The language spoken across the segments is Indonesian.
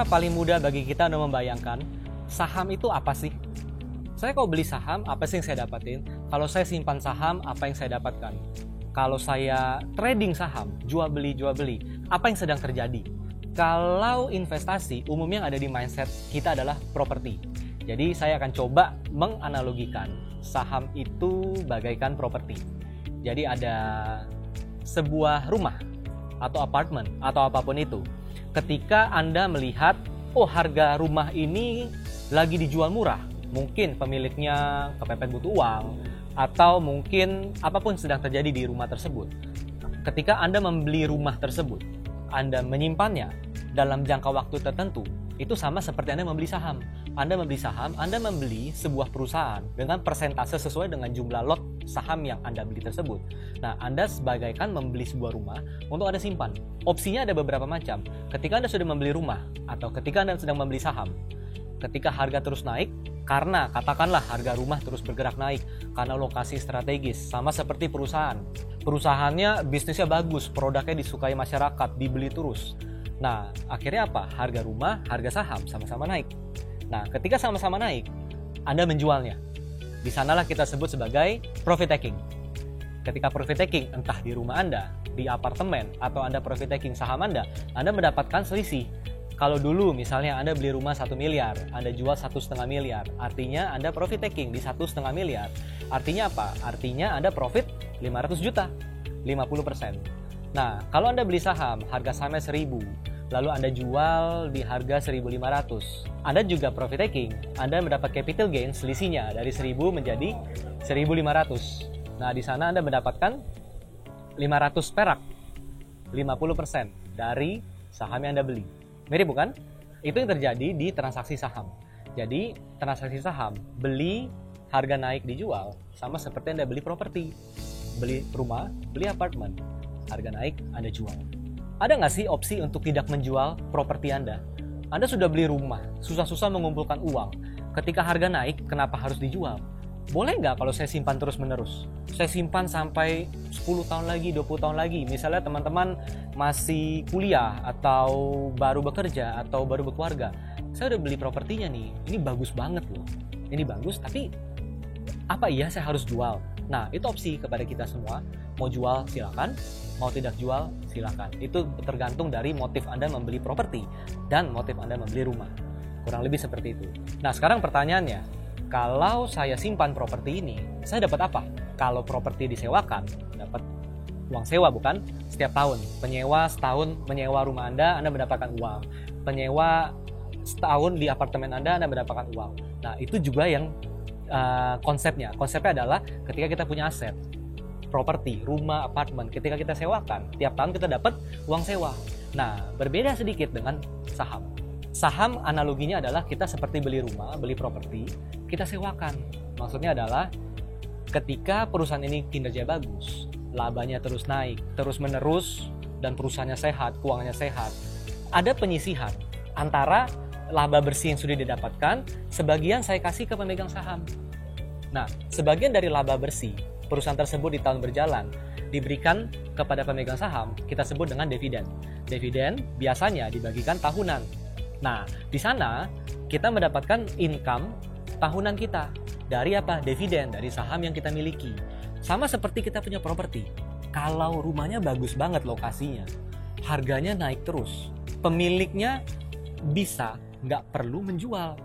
Cara paling mudah bagi kita untuk membayangkan saham itu apa sih? Saya kalau beli saham, apa sih yang saya dapatin? Kalau saya simpan saham, apa yang saya dapatkan? Kalau saya trading saham, jual beli, apa yang sedang terjadi? Kalau investasi, umumnya yang ada di mindset kita adalah properti. Jadi saya akan coba menganalogikan saham itu bagaikan properti. Jadi ada sebuah rumah atau apartemen atau apapun itu. Ketika Anda melihat, oh harga rumah ini lagi dijual murah, mungkin pemiliknya kepepet butuh uang, atau mungkin apapun sedang terjadi di rumah tersebut. Ketika Anda membeli rumah tersebut, Anda menyimpannya dalam jangka waktu tertentu, itu sama seperti Anda membeli saham. Anda membeli saham, Anda membeli sebuah perusahaan dengan persentase sesuai dengan jumlah lot saham yang Anda beli tersebut. Nah, Anda sebagaikan membeli sebuah rumah untuk Anda simpan. Opsinya ada beberapa macam. Ketika Anda sudah membeli rumah atau ketika Anda sedang membeli saham, ketika harga terus naik, karena katakanlah harga rumah terus bergerak naik karena lokasi strategis, sama seperti perusahaan. Perusahaannya bisnisnya bagus, produknya disukai masyarakat, dibeli terus. Nah, akhirnya apa? Harga rumah, harga saham sama-sama naik. Nah, ketika sama-sama naik, Anda menjualnya. Di sanalah kita sebut sebagai profit taking. Ketika profit taking, entah di rumah Anda, di apartemen, atau Anda profit taking saham Anda mendapatkan selisih. Kalau dulu misalnya Anda beli rumah 1 miliar, Anda jual 1,5 miliar, artinya Anda profit taking di 1,5 miliar. Artinya apa? Artinya Anda profit 500 juta, 50%. Nah, kalau Anda beli saham, harga sahamnya 1.000, lalu Anda jual di harga 1.500. Anda juga profit taking, Anda mendapat capital gain selisihnya dari 1.000 menjadi 1.500. Nah, di sana Anda mendapatkan 500 perak, 50% dari saham yang Anda beli. Mirip bukan? Itu yang terjadi di transaksi saham. Jadi, transaksi saham, beli, harga naik dijual, sama seperti Anda beli properti. Beli rumah, beli apartemen, harga naik, Anda jual. Ada nggak sih opsi untuk tidak menjual properti Anda? Anda sudah beli rumah, susah-susah mengumpulkan uang. Ketika harga naik, kenapa harus dijual? Boleh nggak kalau saya simpan terus-menerus? Saya simpan sampai 10 tahun lagi, 20 tahun lagi. Misalnya teman-teman masih kuliah, atau baru bekerja, atau baru berkeluarga. Saya udah beli propertinya nih, ini bagus banget loh. Ini bagus, tapi apa iya saya harus jual? Nah, itu opsi kepada kita semua. Mau jual silakan, mau tidak jual silakan. Itu tergantung dari motif Anda membeli properti dan motif Anda membeli rumah. Kurang lebih seperti itu. Nah, sekarang pertanyaannya, kalau saya simpan properti ini, saya dapat apa? Kalau properti disewakan, dapat uang sewa bukan? Setiap tahun, penyewa setahun menyewa rumah Anda mendapatkan uang. Penyewa setahun di apartemen Anda mendapatkan uang. Nah, itu juga yang konsepnya adalah ketika kita punya aset properti, rumah, apartemen, ketika kita sewakan, tiap tahun kita dapat uang sewa. Nah, berbeda sedikit dengan saham. Saham analoginya adalah kita seperti beli rumah, beli properti, kita sewakan. Maksudnya adalah ketika perusahaan ini kinerja bagus, labanya terus naik, terus menerus, dan perusahaannya sehat, keuangannya sehat, ada penyisihan antara laba bersih yang sudah didapatkan, sebagian saya kasih ke pemegang saham. Nah, sebagian dari laba bersih perusahaan tersebut di tahun berjalan diberikan kepada pemegang saham, kita sebut dengan dividen. Dividen biasanya dibagikan tahunan. Nah, di sana kita mendapatkan income tahunan kita. Dari apa? Dividen, dari saham yang kita miliki. Sama seperti kita punya properti. Kalau rumahnya bagus banget lokasinya, harganya naik terus, pemiliknya bisa nggak perlu menjual,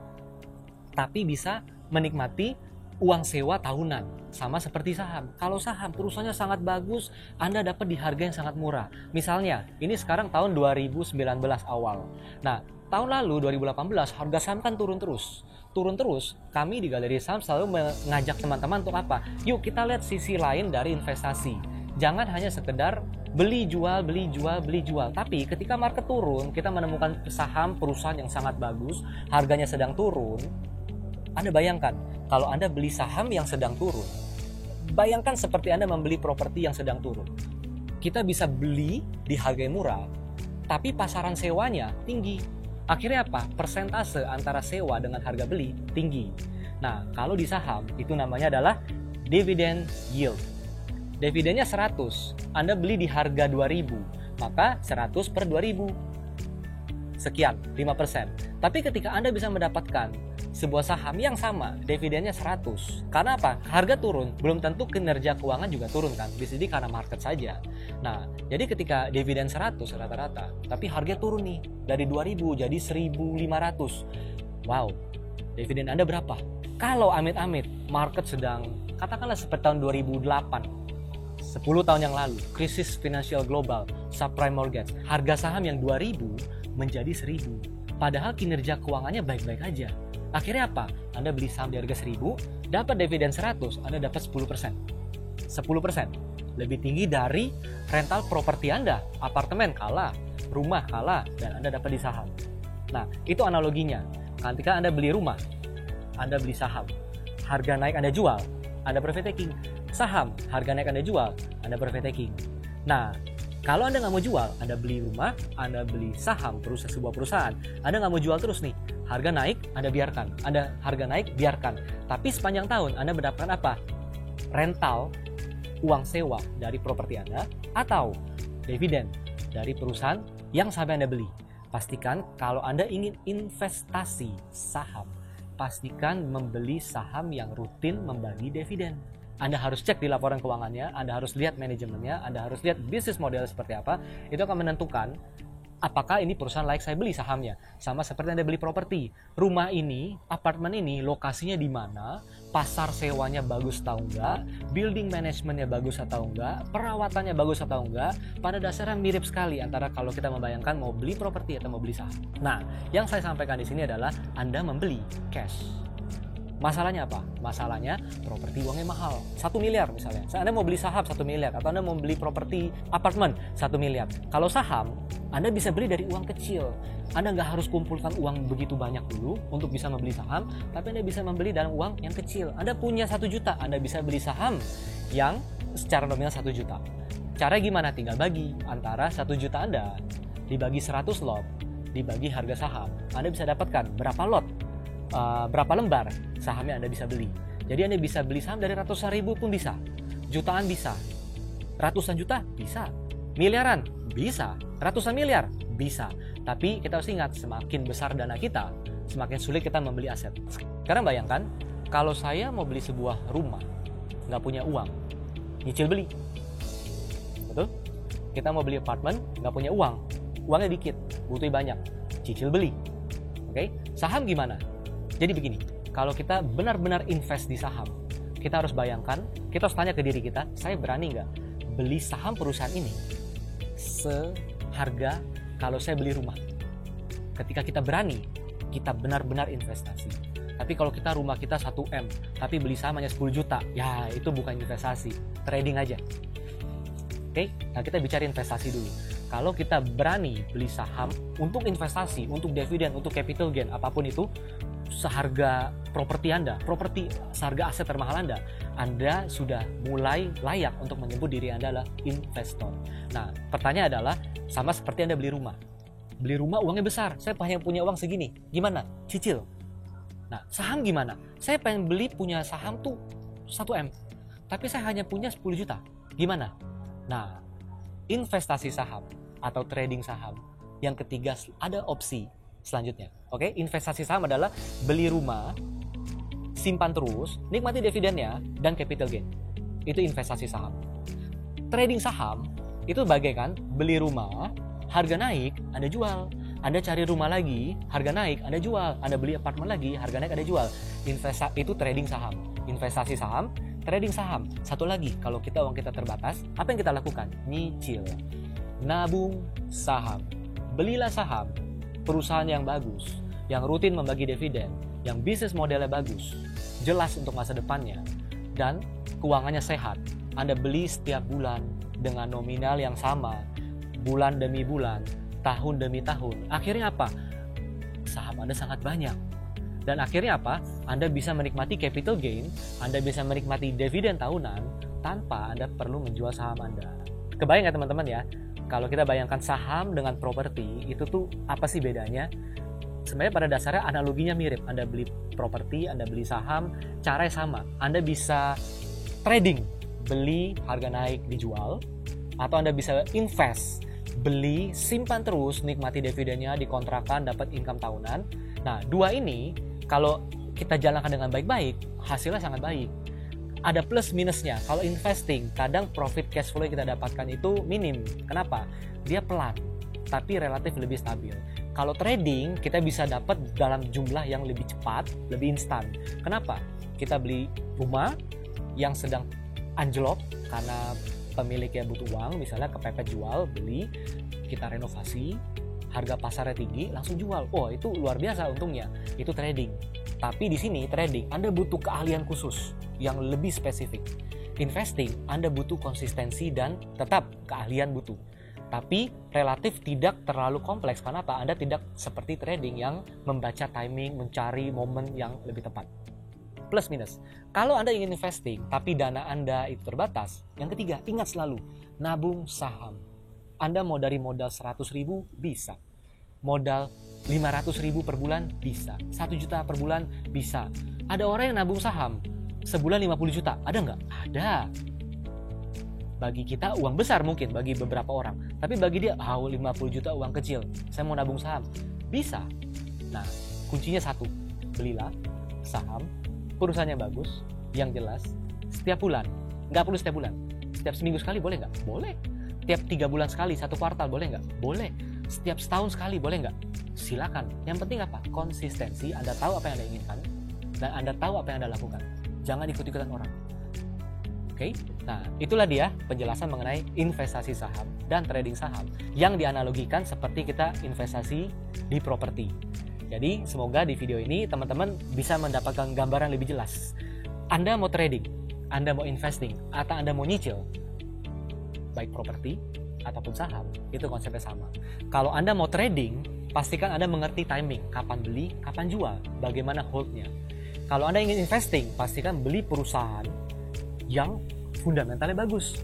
tapi bisa menikmati uang sewa tahunan. Sama seperti saham. Kalau saham perusahaannya sangat bagus, Anda dapat di harga yang sangat murah. Misalnya, ini sekarang tahun 2019 awal. Nah, tahun lalu 2018 harga saham kan turun terus. Kami di Galeri Saham selalu mengajak teman-teman untuk apa? Yuk kita lihat sisi lain dari investasi. Jangan hanya sekedar beli jual. Tapi ketika market turun, kita menemukan saham perusahaan yang sangat bagus, harganya sedang turun. Anda bayangkan, kalau Anda beli saham yang sedang turun, bayangkan seperti Anda membeli properti yang sedang turun. Kita bisa beli di harga yang murah, tapi pasaran sewanya tinggi. Akhirnya apa? Persentase antara sewa dengan harga beli tinggi. Nah, kalau di saham, itu namanya adalah dividend yield. Dividennya 100, Anda beli di harga 2.000, maka 100 per 2.000. sekian, 5%. Tapi ketika Anda bisa mendapatkan sebuah saham yang sama, dividennya 100. Karena apa? Harga turun, belum tentu kinerja keuangan juga turun kan. Bisa jadi karena market saja. Nah, jadi ketika dividen 100 rata-rata, tapi harga turun nih dari 2000 jadi 1500. Wow, dividen Anda berapa? Kalau amit-amit market sedang katakanlah seperti tahun 2008, 10 tahun yang lalu, krisis finansial global, subprime mortgage, harga saham yang 2000 menjadi 1000. Padahal kinerja keuangannya baik-baik aja. Akhirnya apa? Anda beli saham di harga 1000, dapat dividen 100, Anda dapat 10%. 10%. Lebih tinggi dari rental properti Anda. Apartemen kalah, rumah kalah, dan Anda dapat di saham. Nah, itu analoginya. Ketika Anda beli rumah, Anda beli saham. Harga naik Anda jual, Anda profit taking. Saham, harga naik Anda jual, Anda profit taking. Nah, kalau Anda nggak mau jual, Anda beli rumah, Anda beli saham sebuah perusahaan. Anda nggak mau jual terus nih. Harga naik, Anda biarkan. Harga naik, biarkan. Tapi sepanjang tahun, Anda mendapatkan apa? Rental, uang sewa dari properti Anda, atau dividen dari perusahaan yang sampai Anda beli. Pastikan kalau Anda ingin investasi saham, pastikan membeli saham yang rutin membagi dividen. Anda harus cek di laporan keuangannya, Anda harus lihat manajemennya, Anda harus lihat bisnis model seperti apa. Itu akan menentukan apakah ini perusahaan layak saya beli sahamnya. Sama seperti Anda beli properti. Rumah ini, apartemen ini, lokasinya di mana, pasar sewanya bagus atau enggak, building manajemennya bagus atau enggak, perawatannya bagus atau enggak. Pada dasarnya mirip sekali antara kalau kita membayangkan mau beli properti atau mau beli saham. Nah, yang saya sampaikan di sini adalah Anda membeli cash. Masalahnya apa? Masalahnya properti uangnya mahal, 1 miliar misalnya. Anda mau beli saham 1 miliar, atau Anda mau beli properti apartemen 1 miliar. Kalau saham, Anda bisa beli dari uang kecil. Anda nggak harus kumpulkan uang begitu banyak dulu untuk bisa membeli saham, tapi Anda bisa membeli dalam uang yang kecil. Anda punya 1 juta, Anda bisa beli saham yang secara nominal 1 juta. Cara gimana? Tinggal bagi antara 1 juta Anda, dibagi 100 lot, dibagi harga saham. Anda bisa dapatkan berapa lot, berapa lembar sahamnya Anda bisa beli. Jadi Anda bisa beli saham dari ratusan ribu pun bisa, jutaan bisa, ratusan juta bisa, miliaran bisa, ratusan miliar bisa. Tapi kita harus ingat, semakin besar dana kita, semakin sulit kita membeli aset. Sekarang bayangkan, kalau saya mau beli sebuah rumah, nggak punya uang, nyicil beli. Betul? Kita mau beli apartemen, nggak punya uang, uangnya dikit, butuh banyak, cicil beli. Oke? Saham gimana? Jadi begini, kalau kita benar-benar invest di saham, kita harus bayangkan, kita harus tanya ke diri kita, saya berani nggak beli saham perusahaan ini seharga kalau saya beli rumah? Ketika kita berani, kita benar-benar investasi. Tapi kalau kita rumah kita 1M, tapi beli saham hanya 10 juta, ya itu bukan investasi, trading aja. Oke, nah kita bicara investasi dulu. Kalau kita berani beli saham untuk investasi, untuk dividen, untuk capital gain, apapun itu, seharga properti Anda, seharga aset termahal Anda sudah mulai layak untuk menyebut diri Anda adalah investor. Nah, pertanyaan adalah, sama seperti Anda beli rumah. Beli rumah uangnya besar, saya hanya punya uang segini, gimana? Cicil. Nah, saham gimana? Saya pengen beli punya saham tuh 1M, tapi saya hanya punya 10 juta, gimana? Nah, investasi saham atau trading saham, yang ketiga ada opsi selanjutnya. Oke, investasi saham adalah beli rumah, simpan terus, nikmati dividennya, dan capital gain. Itu investasi saham. Trading saham itu bagaikan beli rumah, harga naik, Anda jual. Anda cari rumah lagi, harga naik, Anda jual. Anda beli apartemen lagi, harga naik, Anda jual. Itu trading saham. Investasi saham, trading saham. Satu lagi, kalau uang kita terbatas, apa yang kita lakukan? Nyicil. Nabung saham. Belilah saham perusahaan yang bagus, yang rutin membagi dividen, yang bisnis modelnya bagus, jelas untuk masa depannya, dan keuangannya sehat. Anda beli setiap bulan dengan nominal yang sama, bulan demi bulan, tahun demi tahun. Akhirnya apa? Saham Anda sangat banyak. Dan akhirnya apa? Anda bisa menikmati capital gain, Anda bisa menikmati dividen tahunan tanpa Anda perlu menjual saham Anda. Kebayang ya teman-teman ya? Kalau kita bayangkan saham dengan properti, itu tuh apa sih bedanya? Sebenarnya pada dasarnya analoginya mirip. Anda beli properti, Anda beli saham, caranya sama. Anda bisa trading, beli, harga naik, dijual. Atau Anda bisa invest, beli, simpan terus, nikmati dividennya, dikontrakan, dapat income tahunan. Nah, dua ini kalau kita jalankan dengan baik-baik, hasilnya sangat baik. Ada plus minusnya. Kalau investing, kadang profit cash flow yang kita dapatkan itu minim. Kenapa? Dia pelan, tapi relatif lebih stabil. Kalau trading, kita bisa dapat dalam jumlah yang lebih cepat, lebih instan. Kenapa? Kita beli rumah yang sedang anjlok karena pemiliknya butuh uang, misalnya kepepet jual, beli, kita renovasi, harga pasarnya tinggi, langsung jual. Oh, itu luar biasa untungnya. Itu trading. Tapi di sini trading, Anda butuh keahlian khusus yang lebih spesifik. Investing, Anda butuh konsistensi dan tetap keahlian butuh. Tapi relatif tidak terlalu kompleks. Karena apa? Anda tidak seperti trading yang membaca timing, mencari momen yang lebih tepat. Plus minus. Kalau Anda ingin investing, tapi dana Anda itu terbatas. Yang ketiga, ingat selalu, nabung saham. Anda mau dari modal 100.000 bisa. Modal 500.000 per bulan bisa. 1 juta per bulan bisa. Ada orang yang nabung saham sebulan 50 juta. Ada nggak? Ada. Bagi kita uang besar mungkin, bagi beberapa orang. Tapi bagi dia, 50 juta uang kecil. Saya mau nabung saham. Bisa. Nah, kuncinya satu. Belilah saham, perusahaannya bagus, yang jelas, setiap bulan. Nggak perlu setiap bulan. Setiap seminggu sekali boleh nggak? Boleh. Setiap 3 bulan sekali, 1 kuartal boleh nggak? Boleh. Setiap setahun sekali boleh nggak? Silakan. Yang penting apa? Konsistensi. Anda tahu apa yang Anda inginkan dan Anda tahu apa yang Anda lakukan. Jangan ikut-ikutan orang. Oke? Nah, itulah dia penjelasan mengenai investasi saham dan trading saham yang dianalogikan seperti kita investasi di properti. Jadi, semoga di video ini teman-teman bisa mendapatkan gambaran lebih jelas. Anda mau trading, Anda mau investing, atau Anda mau nyicil, baik properti ataupun saham, itu konsepnya sama. Kalau Anda mau trading, pastikan Anda mengerti timing, kapan beli, kapan jual, bagaimana hold-nya. Kalau Anda ingin investing, pastikan beli perusahaan yang fundamentalnya bagus.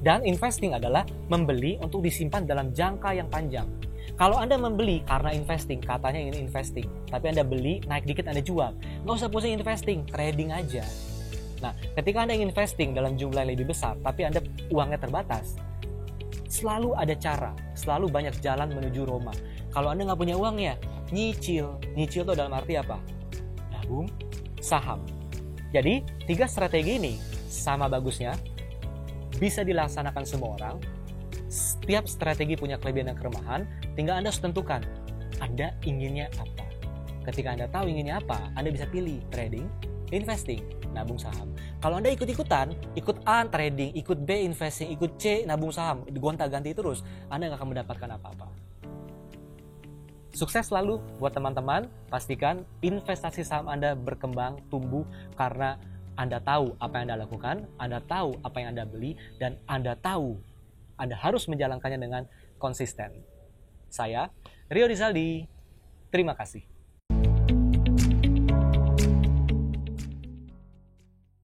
Dan investing adalah membeli untuk disimpan dalam jangka yang panjang. Kalau Anda membeli karena investing, katanya ingin investing, tapi Anda beli, naik dikit Anda jual, nggak usah pusing investing, trading aja. Nah, ketika Anda ingin investing dalam jumlah yang lebih besar, tapi Anda uangnya terbatas, selalu ada cara, selalu banyak jalan menuju Roma. Kalau Anda nggak punya uangnya, nyicil. Nyicil itu dalam arti apa? Nabung saham. Jadi, 3 strategi ini sama bagusnya, bisa dilaksanakan semua orang. Setiap strategi punya kelebihan dan kelemahan, tinggal Anda harus tentukan Anda inginnya apa. Ketika Anda tahu inginnya apa, Anda bisa pilih trading, investing, nabung saham. Kalau Anda ikut-ikutan, ikut A trading, ikut B investing, ikut C nabung saham, gonta-ganti terus, Anda nggak akan mendapatkan apa-apa. Sukses selalu buat teman-teman. Pastikan investasi saham Anda berkembang, tumbuh karena Anda tahu apa yang Anda lakukan, Anda tahu apa yang Anda beli, dan Anda tahu Anda harus menjalankannya dengan konsisten. Saya, Rio Rizaldi, terima kasih.